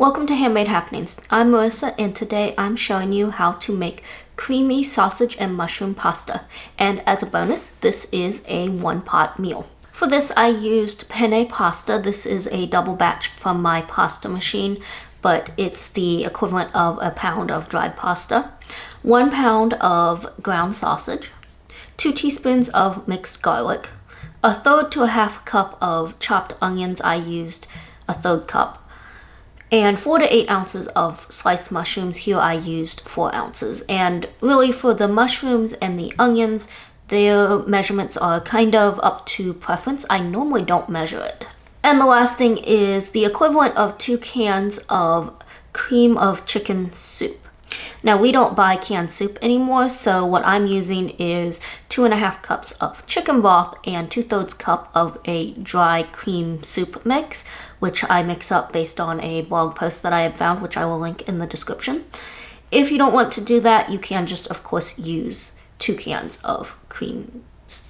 Welcome to Handmade Happenings. I'm Melissa and today I'm showing you how to make creamy sausage and mushroom pasta. And as a bonus, this is a one-pot meal. For this I used penne pasta. This is a double batch from my pasta machine, but it's the equivalent of a pound of dried pasta, 1 pound of ground sausage, 2 teaspoons of mixed garlic, a third to a half cup of chopped onions. I used a third cup. And 4 to 8 ounces of sliced mushrooms. Here I used 4 ounces. And really for the mushrooms and the onions, their measurements are kind of up to preference. I normally don't measure it. And the last thing is the equivalent of 2 cans of cream of chicken soup. Now we don't buy canned soup anymore, so what I'm using is 2.5 cups of chicken broth and 2/3 cup of a dry cream soup mix, which I mix up based on a blog post that I have found, which I will link in the description. If you don't want to do that, you can just, of course, use 2 cans of cream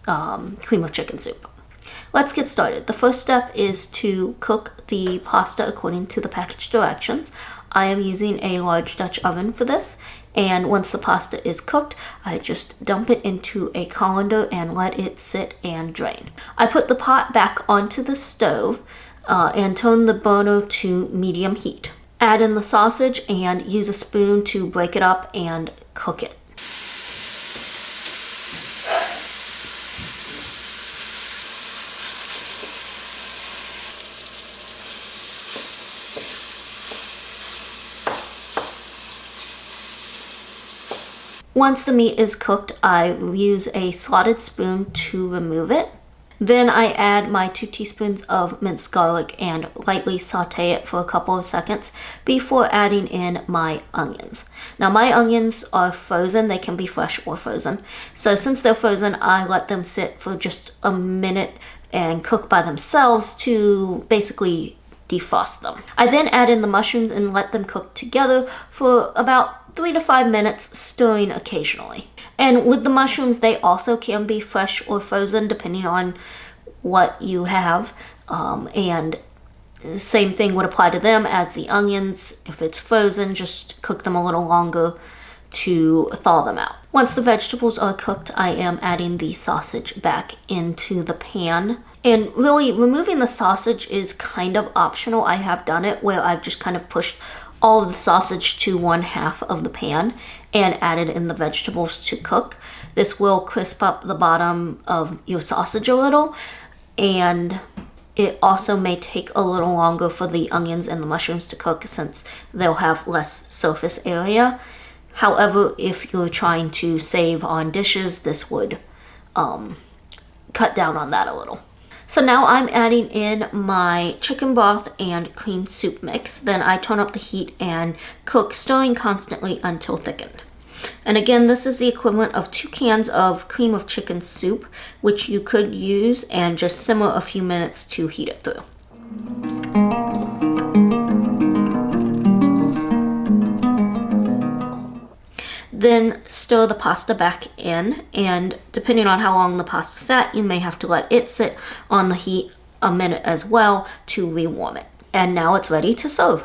of chicken soup. Let's get started. The first step is to cook the pasta according to the package directions. I am using a large Dutch oven for this, and once the pasta is cooked, I just dump it into a colander and let it sit and drain. I put the pot back onto the stove and turn the burner to medium heat. Add in the sausage and use a spoon to break it up and cook it. Once the meat is cooked, I use a slotted spoon to remove it. Then I add my 2 teaspoons of minced garlic and lightly saute it for a couple of seconds before adding in my onions. Now my onions are frozen. They can be fresh or frozen. So since they're frozen, I let them sit for just a minute and cook by themselves to basically defrost them. I then add in the mushrooms and let them cook together for about 3 to 5 minutes, stirring occasionally. And with the mushrooms, they also can be fresh or frozen depending on what you have. And the same thing would apply to them as the onions. If it's frozen, just cook them a little longer to thaw them out. Once the vegetables are cooked, I am adding the sausage back into the pan. And really, removing the sausage is kind of optional. I have done it where I've just kind of pushed all of the sausage to 1/2 of the pan and added in the vegetables to cook. This will crisp up the bottom of your sausage a little, and it also may take a little longer for the onions and the mushrooms to cook since they'll have less surface area. However, if you're trying to save on dishes, this would cut down on that a little. So now I'm adding in my chicken broth and cream soup mix. Then I turn up the heat and cook, stirring constantly until thickened. And again, this is the equivalent of 2 cans of cream of chicken soup, which you could use and just simmer a few minutes to heat it through. Then stir the pasta back in, and depending on how long the pasta sat, you may have to let it sit on the heat a minute as well to rewarm it. And now it's ready to serve.